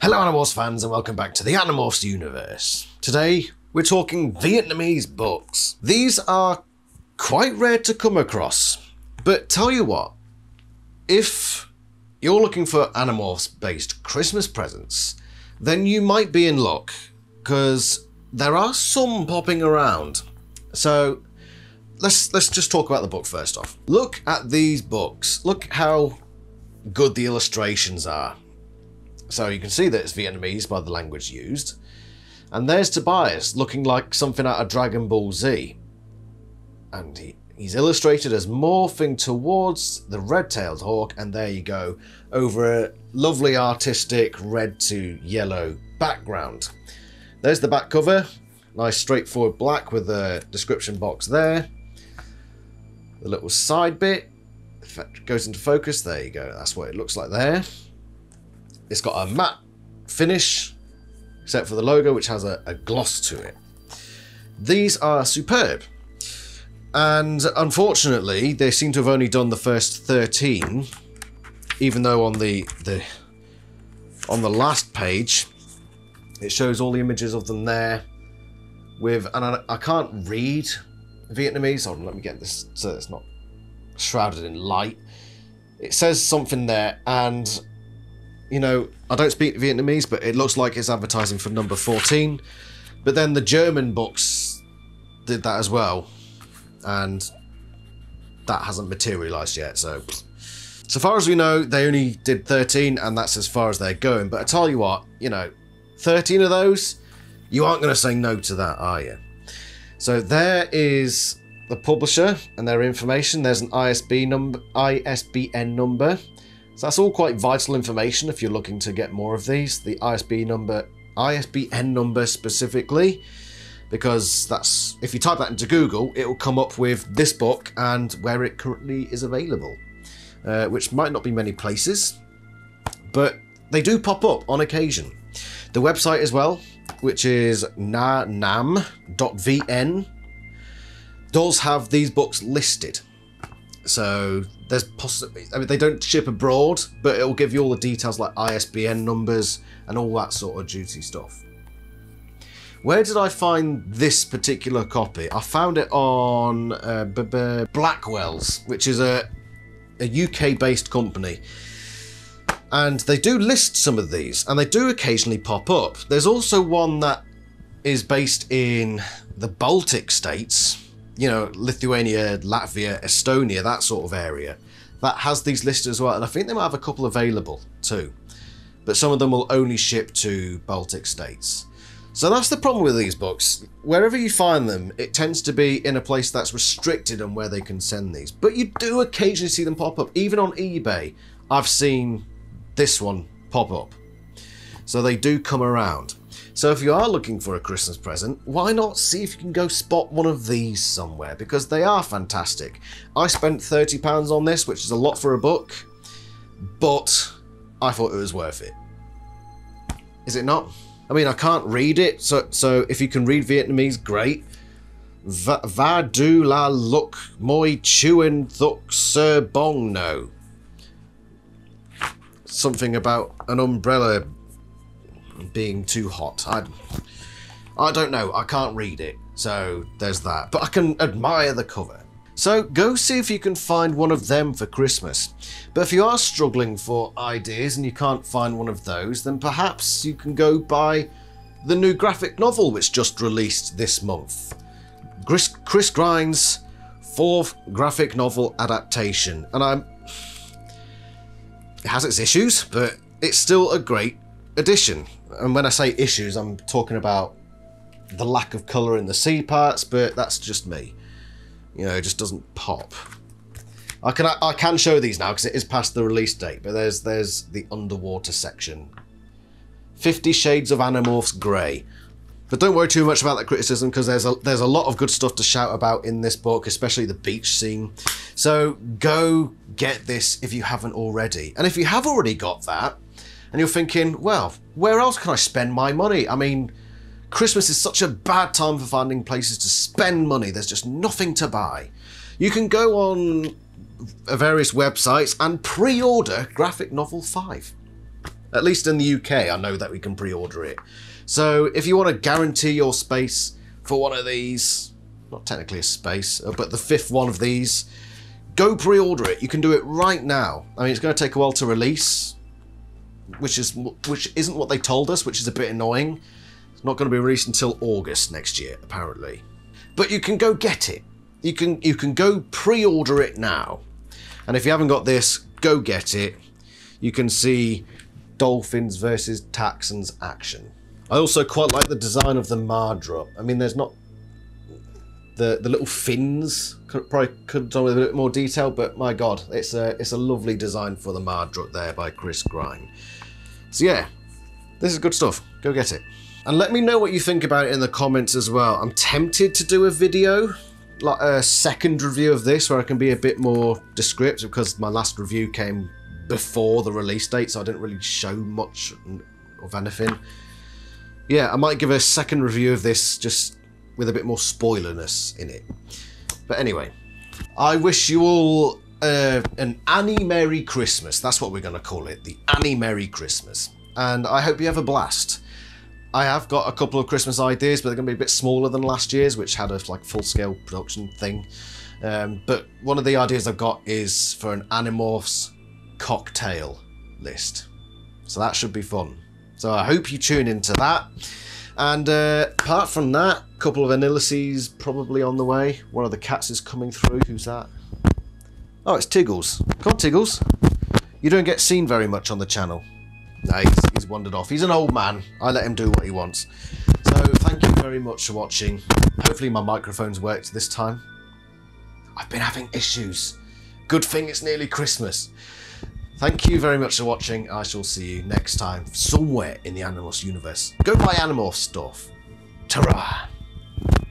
Hello Animorphs fans and welcome back to the Animorphs universe. Today we're talking Vietnamese books. These are quite rare to come across, but tell you what, if you're looking for Animorphs based Christmas presents, then you might be in luck, because there are some popping around. So let's just talk about the book first off. Look at these books. Look how good the illustrations are. So you can see that it's Vietnamese by the language used. And there's Tobias looking like something out of Dragon Ball Z. And he's illustrated as morphing towards the red-tailed hawk, and there you go, over a lovely artistic red to yellow background. There's the back cover, nice straightforward black with a description box there. The little side bit, if it goes into focus, there you go, that's what it looks like there. It's got a matte finish, except for the logo, which has a gloss to it. These are superb. And unfortunately, they seem to have only done the first 13, even though on the last page, it shows all the images of them there with, and I can't read Vietnamese. Hold on, let me get this so it's not shrouded in light. It says something there, and you know, I don't speak Vietnamese, but it looks like it's advertising for number 14. But then the German books did that as well, and that hasn't materialized yet. So far as we know, they only did 13, and that's as far as they're going. But I tell you what, you know, 13 of those, you aren't going to say no to that, are you? So there is the publisher and their information. There's an ISBN number. So that's all quite vital information if you're looking to get more of these. The ISBN number specifically, because that's, if you type that into Google, it will come up with this book and where it currently is available, which might not be many places, but they do pop up on occasion. The website as well, which is nanam.vn, does have these books listed. So there's possibly, I mean, they don't ship abroad, but it'll give you all the details like ISBN numbers and all that sort of juicy stuff. Where did I find this particular copy? I found it on Blackwell's, which is a UK-based company. And they do list some of these, and they do occasionally pop up. There's also one that is based in the Baltic states, you know, Lithuania, Latvia, Estonia, that sort of area, that has these listed as well. And I think they might have a couple available too, but some of them will only ship to Baltic states. So that's the problem with these books. Wherever you find them, it tends to be in a place that's restricted on where they can send these. But you do occasionally see them pop up. Even on eBay, I've seen this one pop up. So they do come around. So if you are looking for a Christmas present, why not see if you can go spot one of these somewhere, because they are fantastic. I spent £30 on this, which is a lot for a book, but I thought it was worth it. Is it not? I mean, I can't read it, so if you can read Vietnamese, great. Va du la luk moi chuen thuk sir bong no. Something about an umbrella being too hot. I don't know, I can't read it, so there's that, but I can admire the cover. So go see if you can find one of them for Christmas. But if you are struggling for ideas and you can't find one of those, then perhaps you can go buy the new graphic novel which just released this month, Chris Grind's 4th graphic novel adaptation. And it has its issues, but it's still a great edition. And when I say issues, I'm talking about the lack of colour in the C parts, but that's just me. You know, it just doesn't pop. I can show these now because it is past the release date, but there's the underwater section. 50 Shades of Animorphs Grey. But don't worry too much about that criticism, because there's a lot of good stuff to shout about in this book, especially the beach scene. So go get this if you haven't already. And if you have already got that, and you're thinking, well, where else can I spend my money? I mean, Christmas is such a bad time for finding places to spend money. There's just nothing to buy. You can go on various websites and pre-order Graphic Novel 5. At least in the UK, I know that we can pre-order it. So if you want to guarantee your space for one of these, not technically a space, but the 5th one of these, go pre-order it. You can do it right now. I mean, it's going to take a while to release, which isn't what they told us, which is a bit annoying. It's not going to be released until August next year, apparently. But you can go get it. You can go pre-order it now. And if you haven't got this, go get it. You can see dolphins versus Taxons action. I also quite like the design of the Mardrop. I mean, there's not the little fins. Probably could have done with a bit more detail, but my God, it's a lovely design for the Mardrop there by Chris Grine. So yeah, this is good stuff. Go get it. And let me know what you think about it in the comments as well. I'm tempted to do a video, like a second review of this, where I can be a bit more descriptive, because my last review came before the release date, so I didn't really show much of anything. Yeah, I might give a second review of this just with a bit more spoilerness in it. But anyway, I wish you all an Annie Merry Christmas. That's what we're going to call it, the Annie Merry Christmas. And I hope you have a blast. I have got a couple of Christmas ideas, but they're going to be a bit smaller than last year's, which had a full-scale production thing. But one of the ideas I've got is for an Animorphs cocktail list. So that should be fun. So I hope you tune into that. And apart from that, a couple of Anilices probably on the way. One of the cats is coming through. Who's that? Oh, it's Tiggles. Come on, Tiggles. You don't get seen very much on the channel. No, he's wandered off. He's an old man. I let him do what he wants. So thank you very much for watching. Hopefully my microphone's worked this time. I've been having issues. Good thing it's nearly Christmas. Thank you very much for watching. I shall see you next time somewhere in the Animorphs universe. Go buy Animorphs stuff. Ta-ra!